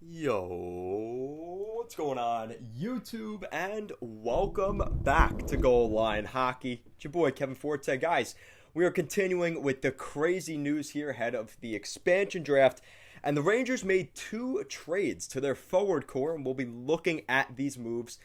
Yo, what's going on, YouTube, and welcome back to Goal Line Hockey. It's your boy Kevin Forte. Guys, we are continuing with the crazy news here ahead of the expansion draft, and the Rangers made two trades to their forward core, and we'll be looking at these moves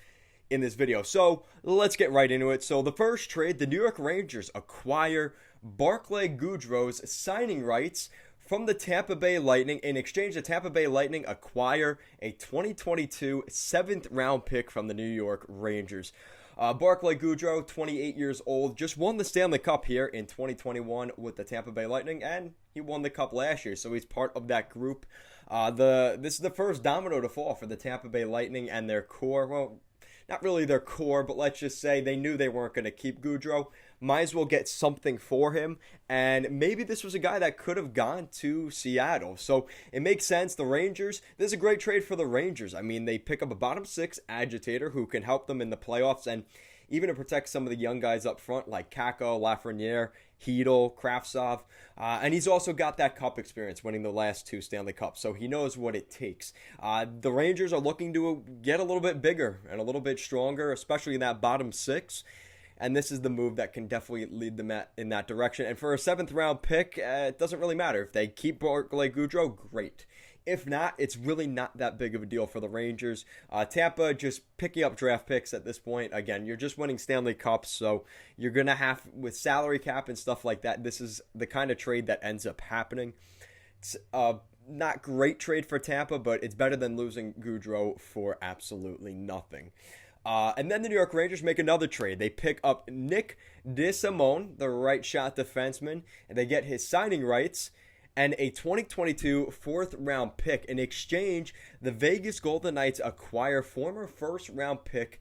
in this video. So let's get right into it. So the first trade, the New York Rangers acquire Barclay Goodrow's signing rights from the Tampa Bay Lightning. In exchange, the Tampa Bay Lightning acquire a 2022 7th round pick from the New York Rangers. Barclay Goodrow, 28 years old, just won the Stanley Cup here in 2021 with the Tampa Bay Lightning, and he won the Cup last year, so he's part of that group. This is the first domino to fall for the Tampa Bay Lightning and their core. Well, not really their core, but let's just say they knew they weren't going to keep Goodrow. Might as well get something for him, and maybe this was a guy that could have gone to Seattle. So it makes sense. The Rangers, this is a great trade for the Rangers. I mean, they pick up a bottom six agitator who can help them in the playoffs, and even to protect some of the young guys up front like Kakko, Lafreniere, Hedel, Kravtsov. And he's also got that cup experience, winning the last two Stanley Cups, so he knows what it takes. The Rangers are looking to get a little bit bigger and a little bit stronger, especially in that bottom six. And this is the move that can definitely lead them in that direction. And for a 7th round pick, it doesn't really matter. If they keep Barclay Goodrow, great. If not, it's really not that big of a deal for the Rangers. Tampa just picking up draft picks at this point. Again, you're just winning Stanley Cups, so you're going to have, with salary cap and stuff like that, this is the kind of trade that ends up happening. It's not great trade for Tampa, but it's better than losing Goodrow for absolutely nothing. And then the New York Rangers make another trade. They pick up Nick DeSimone, the right shot defenseman, and they get his signing rights and a 2022 4th round pick. In exchange, the Vegas Golden Knights acquire former 1st round pick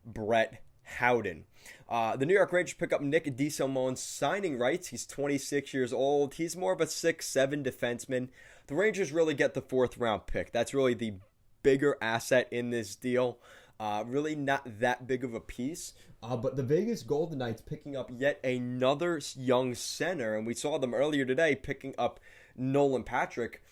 Brett Howden. The New York Rangers pick up Nick DeSimone's signing rights. He's 26 years old. He's more of a 6'7" defenseman. The Rangers really get the 4th round pick. That's really the bigger asset in this deal. Really not that big of a piece. But the Vegas Golden Knights picking up yet another young center, and we saw them earlier today picking up Nolan Patrick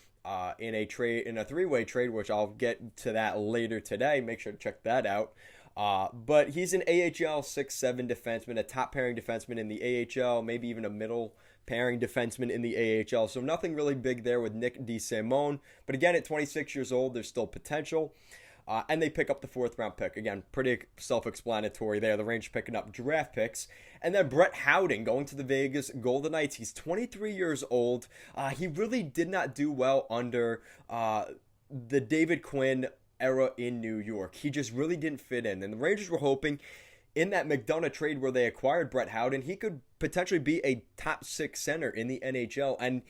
in a trade, in a 3-way trade, which I'll get to that later today. Make sure to check that out. But he's an AHL 6'7" defenseman, a top pairing defenseman in the AHL, maybe even a middle pairing defenseman in the AHL. So nothing really big there with Nick DeSimone. But again, at 26 years old, there's still potential. And they pick up the 4th round pick. Again, pretty self-explanatory there. The Rangers picking up draft picks. And then Brett Howden going to the Vegas Golden Knights. He's 23 years old. He really did not do well under the David Quinn era in New York. He just really didn't fit in. And the Rangers were hoping in that McDonough trade where they acquired Brett Howden, he could potentially be a top 6 center in the NHL. And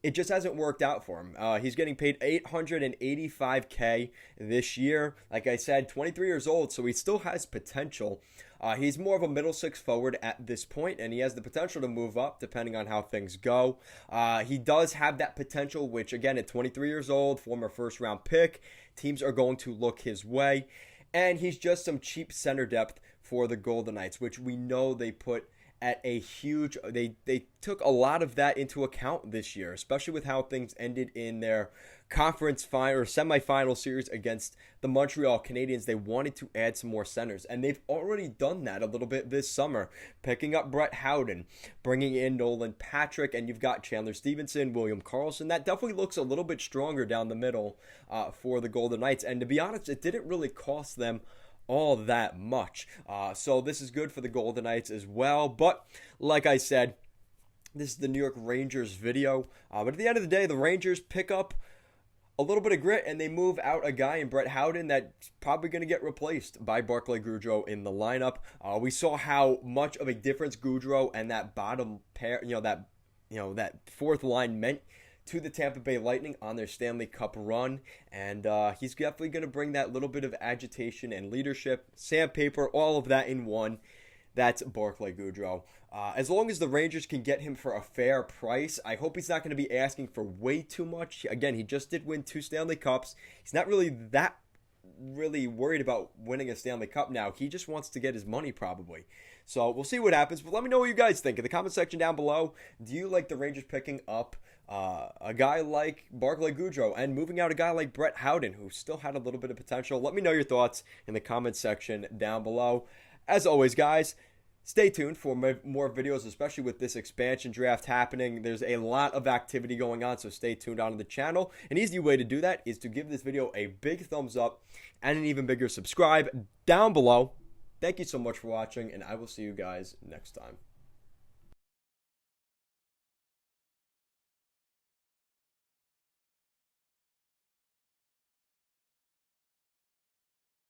it just hasn't worked out for him. He's getting paid $885K this year. Like I said, 23 years old, so he still has potential. He's more of a middle six forward at this point, and he has the potential to move up depending on how things go. He does have that potential, which again, at 23 years old, former 1st round pick, teams are going to look his way. And he's just some cheap center depth for the Golden Knights, which we know they put at a huge, they took a lot of that into account this year, especially with how things ended in their conference final or semifinal series against the Montreal Canadiens. They wanted to add some more centers, and they've already done that a little bit this summer, picking up Brett Howden, bringing in Nolan Patrick, and you've got Chandler Stevenson, William Karlsson. That definitely looks a little bit stronger down the middle for the Golden Knights, and to be honest, it didn't really cost them all that much. So this is good for the Golden Knights as well. But like I said, this is the New York Rangers video. But at the end of the day, the Rangers pick up a little bit of grit and they move out a guy in Brett Howden that's probably going to get replaced by Barclay Goodrow in the lineup. We saw how much of a difference Goodrow and that bottom pair, that 4th line meant to the Tampa Bay Lightning on their Stanley Cup run, and he's definitely going to bring that little bit of agitation and leadership, sandpaper, all of that in one. That's Barclay Goodrow. As long as the Rangers can get him for a fair price, I hope he's not going to be asking for way too much. Again, he just did win 2 Stanley Cups. He's not really worried about winning a Stanley Cup now. He just wants to get his money probably. So we'll see what happens. But let me know what you guys think in the comment section down below. Do you like the Rangers picking up a guy like Barclay Goodrow and moving out a guy like Brett Howden, who still had a little bit of potential? Let me know your thoughts in the comment section down below. As always, guys, stay tuned for more videos, especially with this expansion draft happening. There's a lot of activity going on, so stay tuned on the channel. An easy way to do that is to give this video a big thumbs up and an even bigger subscribe down below. Thank you so much for watching, and I will see you guys next time.